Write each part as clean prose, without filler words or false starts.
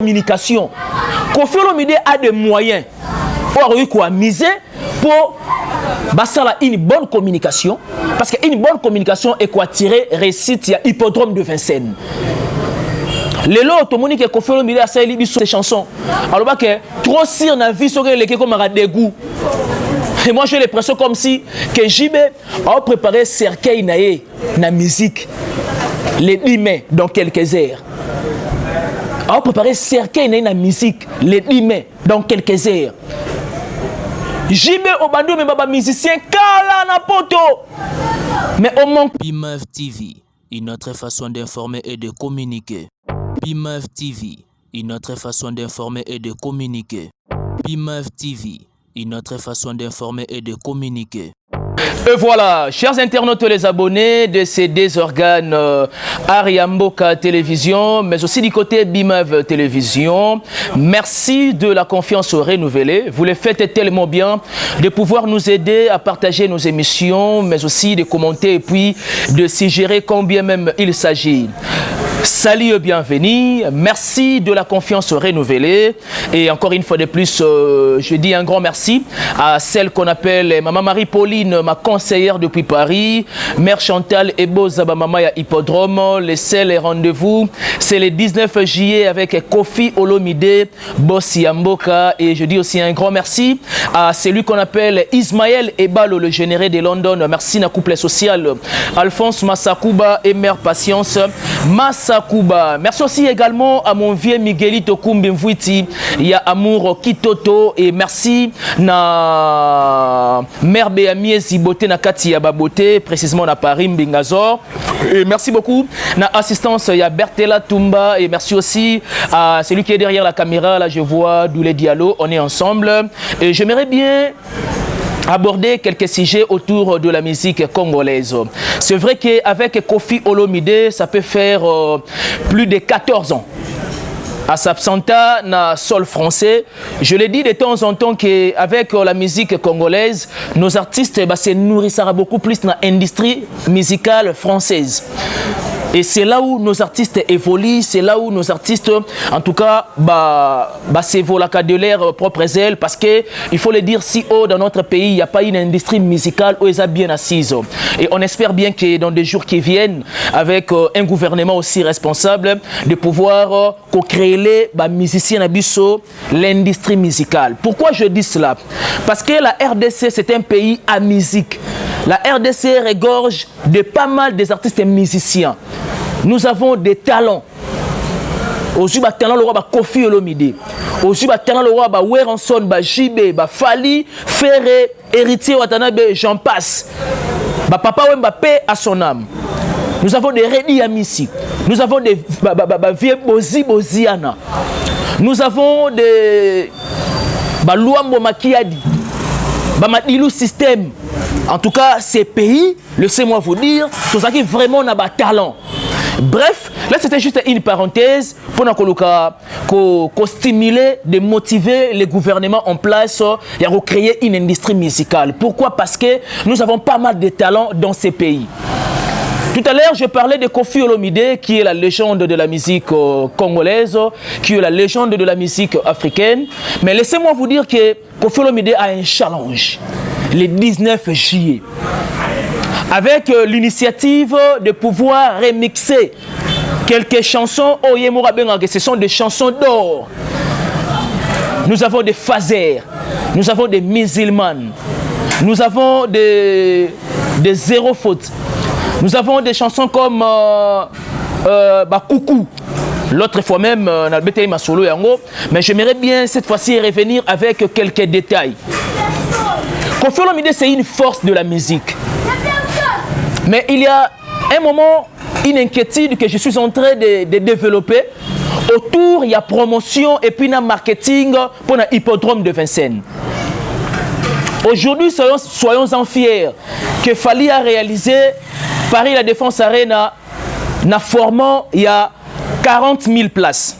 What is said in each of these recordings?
communication. Koffi Olomide a des moyens pour miser pour une bonne communication. Parce qu'une bonne communication est quoi tirer récite, il y a hippodrome de Vincennes. Les lots, tout le monde qui a Koffi Olomide a fait ces chansons. Alors que trop si on a vu ce que comme un dégoût. Et moi j'ai l'impression comme si que JB a préparé cercueil naé na musique les 10 mai dans quelques heures. A préparé cercueil naé na musique les 10 mai dans quelques heures. JB au bandou mais baba musicien kala na poto. Mais au manque BIMEV TV, une autre façon d'informer et de communiquer. BIMEV TV, une autre façon d'informer et de communiquer. BIMEV TV, une autre façon d'informer et de communiquer. Et voilà, chers internautes, les abonnés de ces deux organes Ariamboka Télévision, mais aussi du côté BIMEV Télévision, merci de la confiance renouvelée. Vous le faites tellement bien de pouvoir nous aider à partager nos émissions, mais aussi de commenter et puis de suggérer combien même il s'agit. Salut et bienvenue, merci de la confiance renouvelée et encore une fois de plus, je dis un grand merci à celle qu'on appelle Maman Marie-Pauline, ma conseillère depuis Paris, Mère Chantal Ebo Zabamamaya Hippodrome. Les seuls rendez-vous, c'est le 19 juillet avec Koffi Olomide, Boss Yamboka, et je dis aussi un grand merci à celui qu'on appelle Ismaël Ebalo, le généré de London. Merci na couple social, Alphonse Massakuba et Mère Patience Massakuba. Merci aussi également à mon vieux Miguelito Kumbi Mvwiti, il y a Amour Kitoto, et merci na Mère Béamie Zibote na Kati ya Babote, précisément na Paris Mbingazor. Et merci beaucoup na assistance, il y a Bertella Tumba, et merci aussi à celui qui est derrière la caméra, là je vois Doulé Diallo, on est ensemble. Et j'aimerais bien aborder quelques sujets autour de la musique congolaise. C'est vrai qu'avec Koffi Olomide, ça peut faire plus de 14 ans. À s'absenta na sol français, je le dis de temps en temps qu'avec la musique congolaise, nos artistes se nourrissent beaucoup plus dans l'industrie musicale française. Et c'est là où nos artistes évoluent, c'est là où nos artistes, en tout cas, s'évoluent de leur propre ailes, parce qu'il faut le dire, si haut dans notre pays, il n'y a pas une industrie musicale où ils sont bien assises. Et on espère bien que dans des jours qui viennent, avec un gouvernement aussi responsable, de pouvoir créer les musiciens à Bisso, l'industrie musicale. Pourquoi je dis cela? Parce que la RDC, c'est un pays à musique. La RDC regorge de pas mal des artistes musiciens. Nous avons des talents. Aujourd'hui, talent le roi Koffi Olomide. Aujourd'hui, talent le roi Weranson, JB, Fali, Ferré, Héritier Watanabe, j'en passe. Papa Wemba paix à son âme. Nous avons des Redi Amissi. Nous avons des vieux Boziana. Nous avons des Luambo Makiadi. Bamadilou Système. En tout cas, ces pays, laissez-moi vous dire, tout ça qui vraiment n'a pas talent. Bref, là c'était juste une parenthèse pour stimuler, de motiver les gouvernements en place et à recréer une industrie musicale. Pourquoi? Parce que nous avons pas mal de talents dans ces pays. Tout à l'heure, je parlais de Koffi Olomide, qui est la légende de la musique congolaise, qui est la légende de la musique africaine. Mais laissez-moi vous dire que Koffi Olomide a un challenge, le 19 juillet, avec l'initiative de pouvoir remixer quelques chansons. Ce sont des chansons d'or. Nous avons des Fazer, nous avons des musulmanes, nous avons des zéro faute. Nous avons des chansons comme Coucou. L'autre fois même, ma solo yango. Mais j'aimerais bien cette fois-ci revenir avec quelques détails. Koffi Olomide, c'est une force de la musique. Mais il y a un moment, une inquiétude que je suis en train de développer. Autour, il y a promotion et puis il y a marketing pour le hippodrome de Vincennes. Aujourd'hui, soyons-en fiers que Fali a réalisé Paris La Défense Arena, na formant il y a 40 000 places.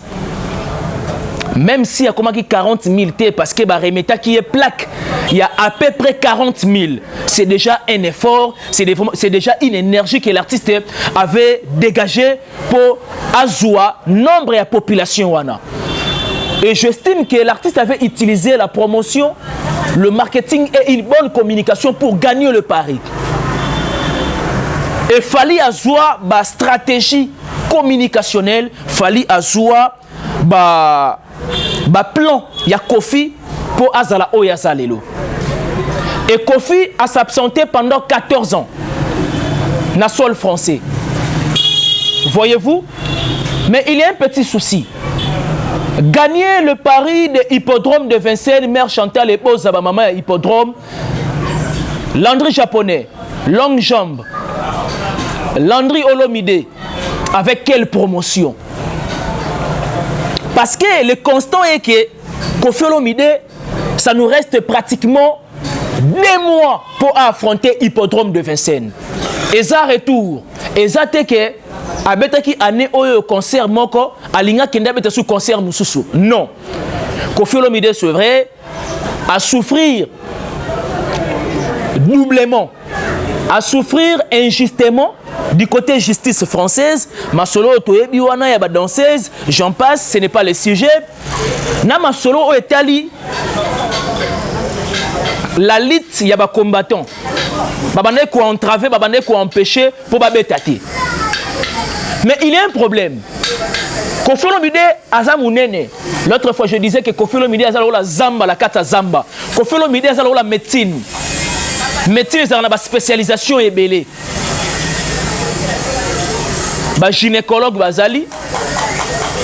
Même s'il y a comment 40 000 T, parce que Remeta qui est plaque, il y a à peu près 40 000. C'est déjà un effort, c'est déjà une énergie que l'artiste avait dégagée pour Azoua, nombre et population. Et j'estime que l'artiste avait utilisé la promotion, le marketing et une bonne communication pour gagner le pari. Il fallait avoir une stratégie communicationnelle, il fallait avoir un plan. Il y a Kofi pour Azala Oyazalelo. Et Kofi a s'absenté pendant 14 ans. Dans le sol français. Voyez-vous? Mais il y a un petit souci. Gagner le pari de hippodrome de Vincennes, mère Chantal épouse à ma maman à hippodrome, Landry japonais, longue jambe, Landry Olomide, avec quelle promotion? Parce que le constant est que Kofi Olomide, ça nous reste pratiquement 2 mois pour affronter hippodrome de Vincennes. Et ça retour, et ça te que abetaki année au concert moko alinga kenda beta sous concert mususu. Non. Kofi Olomide c'est vrai à souffrir doublement, à souffrir injustement du côté justice française. Masolo toyebi wana ya ba danseuse, j'en passe, ce n'est pas le sujet. Na masolo o etali la lutte ya ba combattant. Babane ko entraver, babane ko empêcher pour babetati. Mais il y a un problème. Kofi Olomide azamunene. L'autre fois je disais que Kofi Olomide azalo la zamba la kata zamba. Kofi Olomide azalo la médecine. Médecine c'est une spécialisation ebele. Ba gynécologue bazali,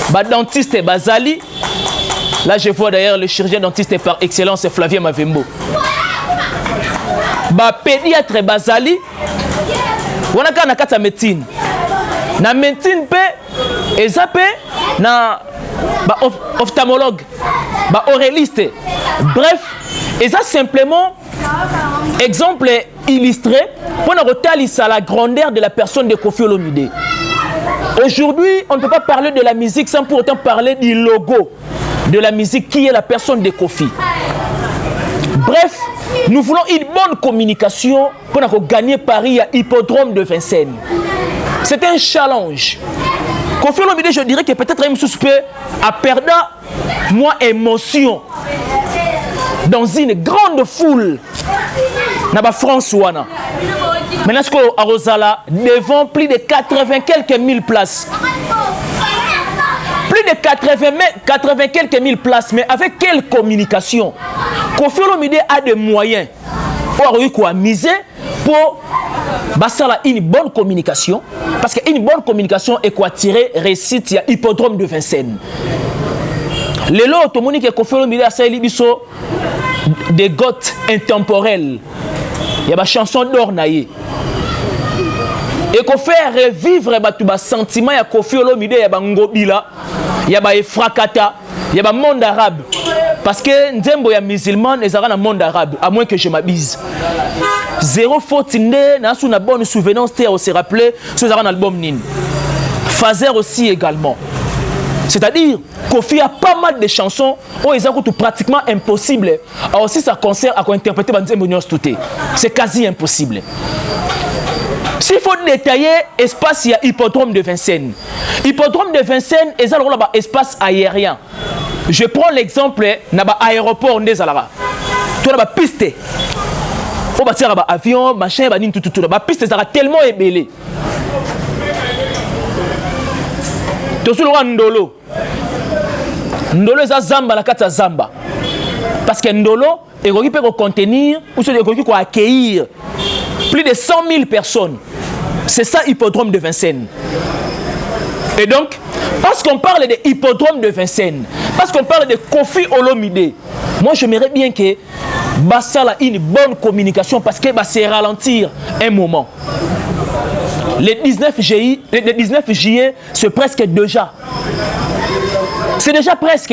ba dentiste bazali. Là je vois d'ailleurs le chirurgien dentiste par excellence Flavien Mavembo. Ba pédiatre bazali. Wana ka na kata médecine. Na médecine pe ezape na ba ophtalmologue, ba oréliste. Bref, et ça simplement exemple illustré pour nous retalisa la grandeur de la personne de Kofi Olomide. Aujourd'hui, on ne peut pas parler de la musique sans pour autant parler du logo de la musique qui est la personne de Kofi. Bref, nous voulons une bonne communication pour nous gagner Paris à hippodrome de Vincennes. C'est un challenge. Kofi Olomide, je dirais que peut-être un suspect a perdu moins émotion dans une grande foule dans la France. Maintenant, ce qu'on a Rosala devant plus de 80 quelques mille places. Plus de 80 quelques mille places, mais avec quelle communication? Kofi Olomide a des moyens pour miser pour une bonne communication. Parce qu'une bonne communication est quoi tirer récite il y a hippodrome de Vincennes. Les lots, tout le monde qui a Kofi Olomide a saisi des gottes intemporelles. Il y a des chansons d'or naïe. Et qu'on fait revivre les sentiments, il y a Kofi Olomide, il y a Ngobila, il y a Frakata, il y a le monde arabe. Parce que Nzembo est musulman et ça dans le monde arabe, à moins que je m'abuse. Zéro faute, on a bonne souvenance, on s'est rappelé, sur un album Nin. Fazer aussi également. C'est-à-dire, Kofi a pas mal de chansons où ils ont pratiquement impossible. Alors aussi, ça concert à interpréter Nzembo Nyos Touté. C'est quasi impossible. S'il faut détailler, espace, il y a hippodrome de Vincennes. Hippodrome de Vincennes, il y a un espace aérien. Je prends l'exemple de l'aéroport de Zalara. Tu as une piste. Tu as un avion, machin, tout. La piste sera tellement ébélée. Tu as un Ndolo. Ndolo est Zamba, la carte Zamba. Parce que Ndolo, il peut contenir, ou il peut accueillir plus de 100 000 personnes. C'est ça hippodrome de Vincennes. Et donc, parce qu'on parle de hippodrome de Vincennes, parce qu'on parle de Kofi Olomide, moi j'aimerais bien que Bassala ait une bonne communication parce que c'est ralentir un moment. Le 19 juillet, c'est presque déjà. C'est déjà presque.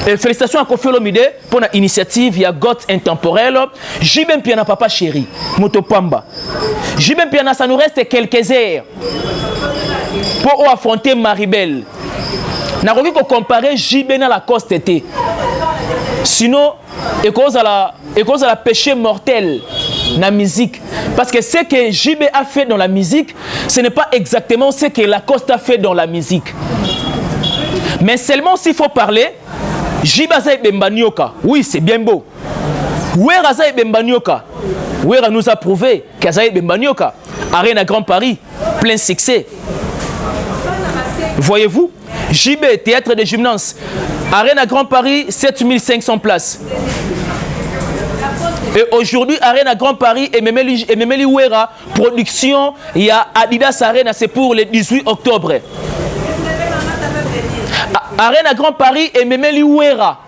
Et félicitations à Kofi Olomide pour l'initiative, il y a Goth Intemporel. Jibem Piana Papa Chéri, Motopamba. Jibem Piana, ça nous reste quelques heures pour affronter Maribel. N'a pas qu'on comparer Jibena la Coste été. Sinon, et cause à la péché mortel dans la musique. Parce que ce que JB a fait dans la musique, ce n'est pas exactement ce que Lacoste a fait dans la musique. Mais seulement s'il faut parler, Jibaza Bembanioka, oui, c'est bien beau. Wera Zaï Bembanioka, Wera nous a prouvé qu'Azaï Bembanioka, Arena Grand Paris, plein succès. Voyez-vous, JB, théâtre de gymnase, Arena Grand Paris, 7500 places. Et aujourd'hui, Arena Grand Paris et Memeli Wera, production, il y a Adidas Arena, c'est pour le 18 octobre. Arena Grand Paris et Memeli Wera.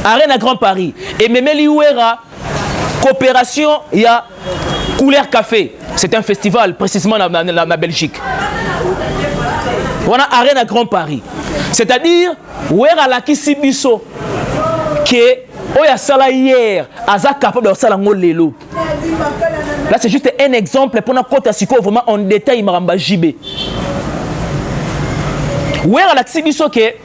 Arena Grand Paris et Memeli Wera, coopération, il y a Couleur Café. C'est un festival précisément dans la Belgique. Voilà Arena Grand Paris. C'est-à-dire, Wera la Kisibiso, qui est Oya Sala hier, Aza capable de Sala Lelo. Là, c'est juste un exemple pour notre côté vraiment en détail, Maramba JB. Wera la Kisibiso, qui est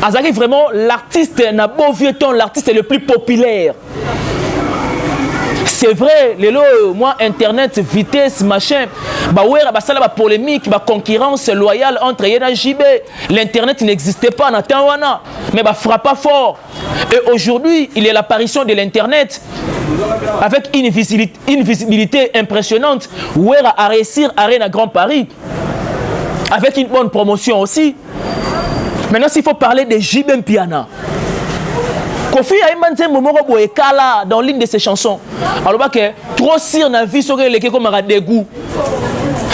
Azaki vraiment l'artiste, n'a beau vieux temps, l'artiste le plus populaire. C'est vrai, moi, Internet, vitesse, machin, bah ouais, bah ça là, bah polémique, bah concurrence loyale entre Yena et JB. L'Internet n'existait pas en Tawana, mais bah frappa fort. Et aujourd'hui, il y a l'apparition de l'Internet avec une visibilité impressionnante. Wera a réussi à Arena Grand Paris avec une bonne promotion aussi. Maintenant, s'il faut parler de JB Mpiana, Kofi a émanté Momoro Boekala dans l'une de ses chansons. Alors que trop sire na vie sur les comme un dégoût.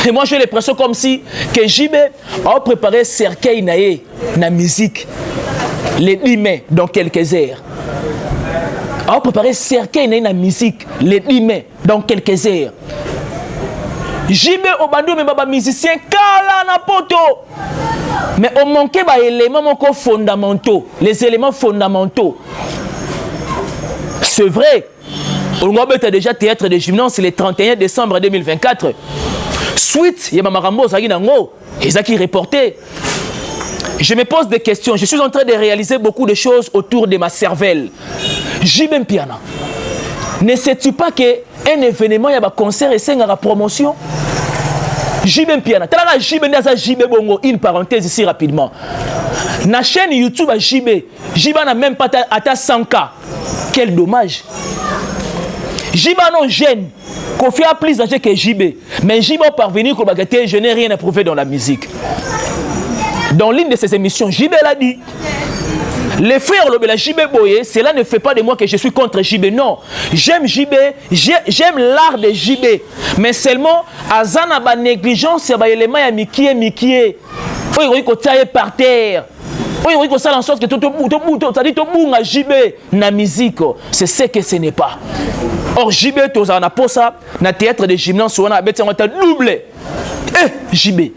Et moi j'ai l'impression comme si que JB a préparé cercueil naé na musique les 10 mai dans quelques heures. A préparé cercueil naé na musique les 10 mai dans quelques heures. JB au bandou mais baba musicien kala na poto. Mais on manquait des éléments fondamentaux, les éléments fondamentaux. C'est vrai, on a déjà théâtre de gymnase le 31 décembre 2024. Suite, il y a Mamarambo, Zaki reporté. Je me pose des questions, je suis en train de réaliser beaucoup de choses autour de ma cervelle. JB Mpiana, ne sais-tu pas qu'un événement, il y a un concert et c'est une promotion? JB Mpiana, JB Bongo, une parenthèse ici rapidement. Na chaîne YouTube à JB n'a même pas atteint 100K. Quel dommage. JB non jeune, Kofi a plus âgé que JB. Mais JB est parvenu que je n'ai rien à prouver dans la musique. Dans l'une de ses émissions, JB l'a dit. Les frères Lobela JB Boye, cela ne fait pas de moi que je suis contre JB. Non, j'aime JB, j'aime l'art de JB. Mais seulement, Azana ba négligence, ba élément ya mikie. Oui, ko tailler par terre. Oui, ça en sorte que ça dit tout bunga JB na musique. C'est ce que ce n'est pas. Or JB to za na posa na théâtre de gymnase on a bêté on t'a doublé. JB.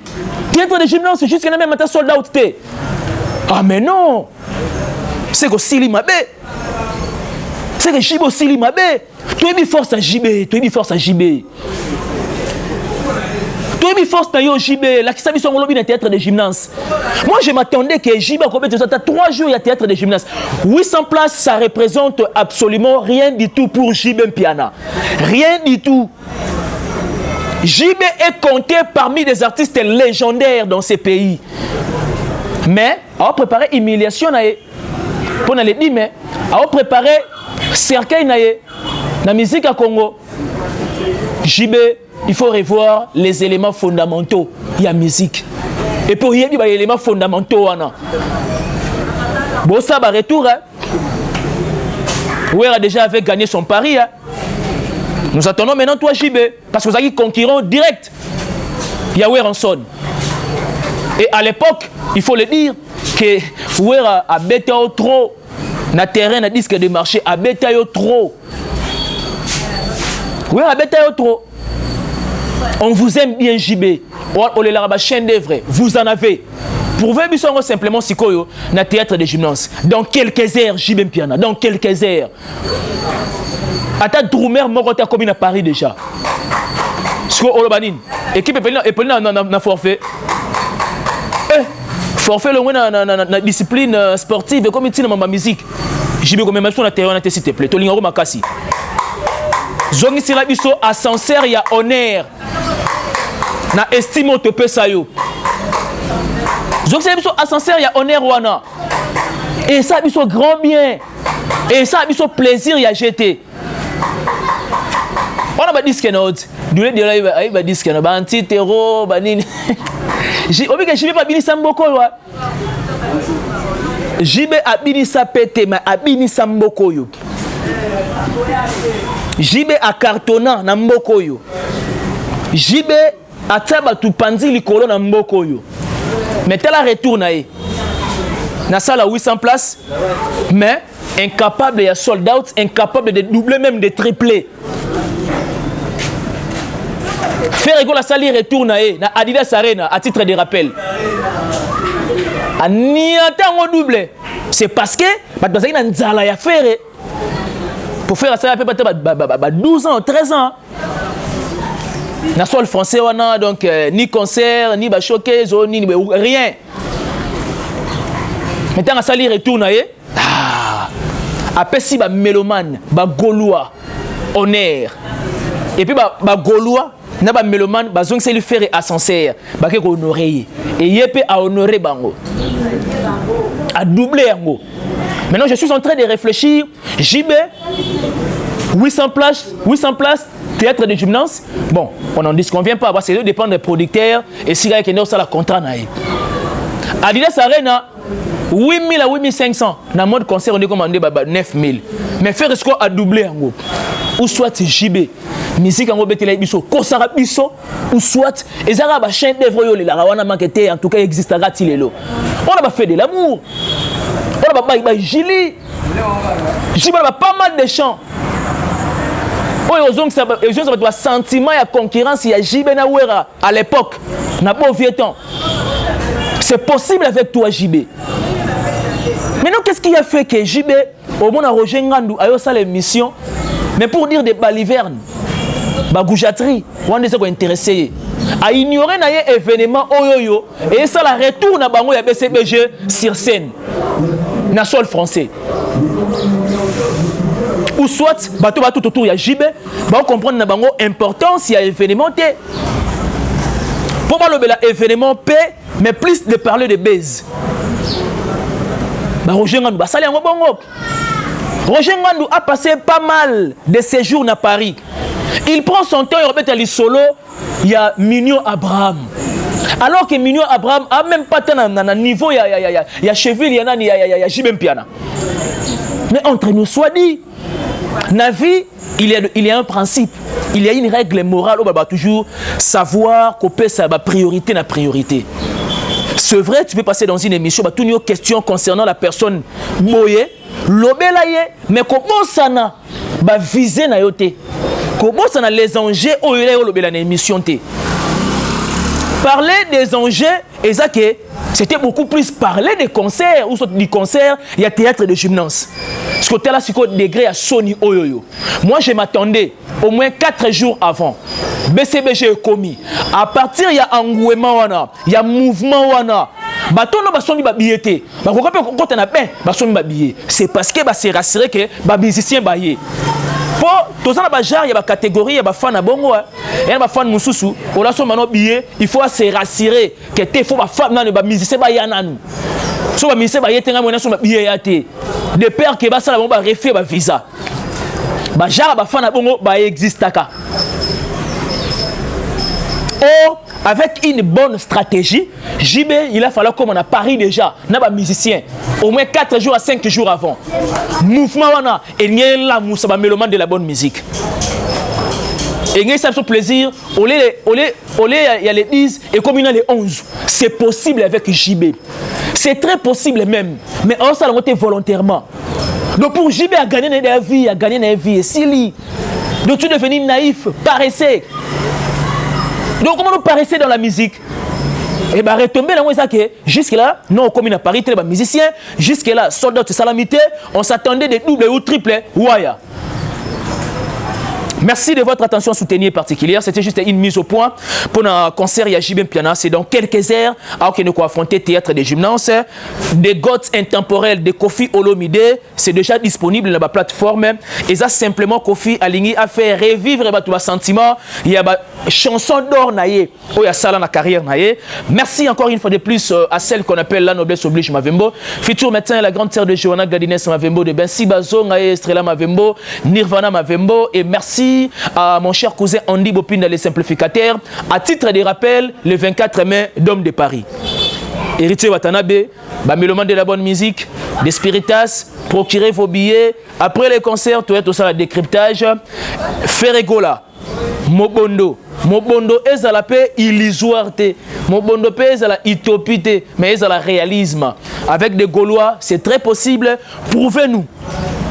Théâtre de gymnase c'est juste que même ta sold out té. Ah mais non. C'est que Sili Mabé. C'est que JB Sili Mabé. Tu es mis force à JB, tu es mis force à JB. Tu es mis force à JB, la qui s'habille sur mon lobby dans théâtre de gymnase. Moi je m'attendais que JB a 3 jours il y a théâtre de gymnase. 800 places, ça représente absolument rien du tout pour JB Mpiana. Rien du tout. JB est compté parmi des artistes légendaires dans ces pays. Mais, on a préparé humiliation. Pour les 10 mai, on a préparé cercueil dans la musique à Congo. JB, il faut revoir les éléments fondamentaux de la musique. Et pour y avoir les éléments fondamentaux, bon, ça va retour. Wera déjà avait gagné son pari. Nous attendons maintenant toi JB, parce que vous avez concurrent direct. Il y a Weranson. Et à l'époque, il faut le dire, que Wera a bêté trop. Na terrain, na disque de marché, a bêté trop. Wera a bêté trop. On vous aime bien JB. On est là, chaîne d'œuvre. Vous en avez. Prouvez simplement Sikoyo, na théâtre de gymnase. Dans quelques heures, JB Mpiana. Dans quelques heures. Ata Droumer Morota comme à Paris déjà. Siko Olobanine. Équipe est na forfait. Forfait la discipline sportive comme il dans ma musique. JB comme même sur la terrain s'il te plaît. Tolingo makasi. Zongi sila biso ascenseur ya honneur. Na estime te pe sayo. Donc c'est biso ascenseur ya honneur wana. Et ça biso grand bien. Et ça biso plaisir ya jeter. On a ba disque note. Doulé de là il ba disque ba anti terreau ba nini. Obi que jibe ba binisa mboko wa. Jibe abinisa pete ma abinisa mboko yo. Jibe a cartonnant na mboko yo. Jibe a taba tu panzi likolo na mboko yo. Mais tel a retourne na na salle à 800 places, mais incapable de sold out, incapable de doubler, même de tripler. Faire égale la salle retourne na Adidas Arena à titre de rappel. A niata double. C'est parce que il y a nzala ya faire. Pour faire ça, il y a 12 ans, 13 ans. Na sol français wana donc ni concert ni ba showcase ni rien. Maintenant la salle retourne après si ba mélomane ba gaulois honneur et puis ba gaulois na ba mélomane ba zong c'est lui faire ascenseur ba ke honorer et yepé a honorer bango a doubler yango. Maintenant je suis en train de réfléchir. JB 800 places théâtre de gymnase. Bon, on n'en disconvient pas parce que ça dépend des producteurs et si il y a un contrat naïf. Adidas Arena 8000 à 8500 dans mode concert on est commandé 9000. Mais faire ce qu'on a doublé en gros. Ou soit JB musique en gros betela biso kosara biso ou soit ezara ba chaîne d'œuvre yo la wana marketé en tout cas existera tilelo. On a pas fait de l'amour. On a pas Gili. JB a pas mal de chants. Ils ont un sentiment de concurrence. Il y a JB Nawera à l'époque. N'a pas vieux temps. C'est possible avec toi, JB. Maintenant, qu'est-ce qui a fait que JB, au moment où Roger Ngandou a eu ça l'émission, mais pour dire des balivernes, bagoujaterie, on est intéressé. À ignorer un événement oyoyo et ça la retourne à Bango et BCBG sur scène. National français. Ou soit, bateau tout autour, il y a JB, on comprend l'importance, il y a événement T. Pour moi, le événement P, mais plus de parler de base. Roger Ngandou, Roger Ngandou a passé pas mal de séjours à Paris. Il prend son temps, il remet à solo, il y a Mignon Abraham. Alors que Mignon Abraham a même pas un niveau, il y a Cheville, il y a JB Piana. Mais entre nous soit dit, dans la vie, il y a un principe, il y a une règle morale où on va toujours savoir couper sa priorité na priorité. C'est vrai, tu peux passer dans une émission, tu as une question concernant la personne moye, l'obélaye, mais comment ça n'a pas visé na yote, comment ça n'a les enjeux où il y a l'obélaye émission. Parler des enjeux, et ça que c'était beaucoup plus parler des concerts, ou du concert, il y a théâtre de gymnase. Ce côté-là, c'est quoi degré à Sony Oyoyo. Moi, je m'attendais au moins 4 jours avant. BCBG est commis. À partir, il y a engouement, il y a mouvement. C'est parce que c'est rassuré que les musiciens sont pour tous les gens, il y a des catégories, il y a des fans à bongo, il y a des fans moussous. On a son billet, il faut se rassurer que tu faut des femmes dans les musiciens bayananu. Si les musiciens bayananu, on a son billet yaté. De peur que ça va refaire un visa. Les gens les fans à bongo existent. Or, avec une bonne stratégie, JB, il a fallu comme on a Paris déjà, on a des musiciens, au moins 4 jours à 5 jours avant. Mouvement, et il y a là, ça va mélomane de la bonne musique. Et il y a ce plaisir, il y a les 10 et comme il y a les 11. C'est possible avec JB. C'est très possible même, mais on s'en a volontairement. Donc pour JB à gagner des vies, à gagner des vies, si donc tu devenir naïf, paresseux. Donc comment nous paraissait dans la musique? Et bien retomber dans ça que jusque-là, non, comme il a Paris, les musiciens, jusque-là, soldats de salamité, on s'attendait des doubles ou triples, waya. Merci de votre attention soutenue et particulière. C'était juste une mise au point pour un concert Yajibem Piana. C'est dans quelques heures, alors que nous allons affronter Théâtre des Gymnases. Des gods intemporels de Kofi Olomide, c'est déjà disponible dans la plateforme. Et ça, simplement, Kofi Aligny a fait revivre tous les sentiments. Il y a des chansons d'or, il y a ça dans la carrière. Merci encore une fois de plus à celle qu'on appelle la noblesse oblige Mavembo. Futur médecin, la grande sœur de Johanna Gadines Mavembo, de Bensi Bazo, Estrella Mavembo, Nirvana Mavembo. Et merci à mon cher cousin Andy Bopin, les simplificateurs. À titre de rappel, le 24 mai, Dôme de Paris. Héritier Watanabe, Mélomane de la bonne musique, des spiritas, procurez vos billets. Après les concerts, tout ça, le décryptage. Ferregola, Mobondo. Mobondo est à la paix illusoire. Mobondo est à la utopie, mais est à la réalisme. Avec des Gaulois, c'est très possible. Prouvez-nous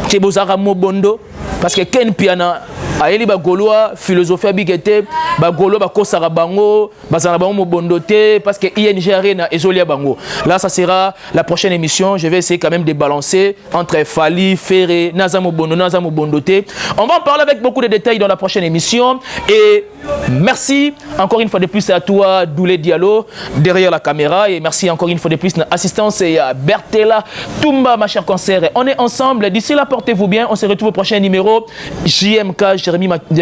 que vous avez Mobondo. Parce que Ken Piana, aeli ba Gaulois, philosophie abigete, ba Gaulois ba kosara bango, bazana bango Mobondo te, parce que ING Arena ezolia bango. Là, ça sera la prochaine émission. Je vais essayer quand même de balancer entre Fali, Ferré, Naza Mobondo te. On va en parler avec beaucoup de détails dans la prochaine émission. Et merci encore une fois de plus à toi, Doulé Diallo, derrière la caméra. Et merci encore une fois de plus à l'assistance et à Bertella Toumba, ma chère concert. On est ensemble. D'ici là, portez-vous bien. On se retrouve au prochain numéro. JMK,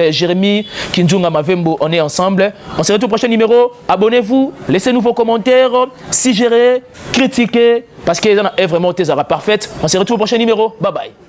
Jérémy Kinjunga Mavembo, on est ensemble. On se retrouve au prochain numéro. Abonnez-vous, laissez-nous vos commentaires, suggérez, critiquez, parce que les gens sont vraiment parfaits. On se retrouve au prochain numéro. Bye bye.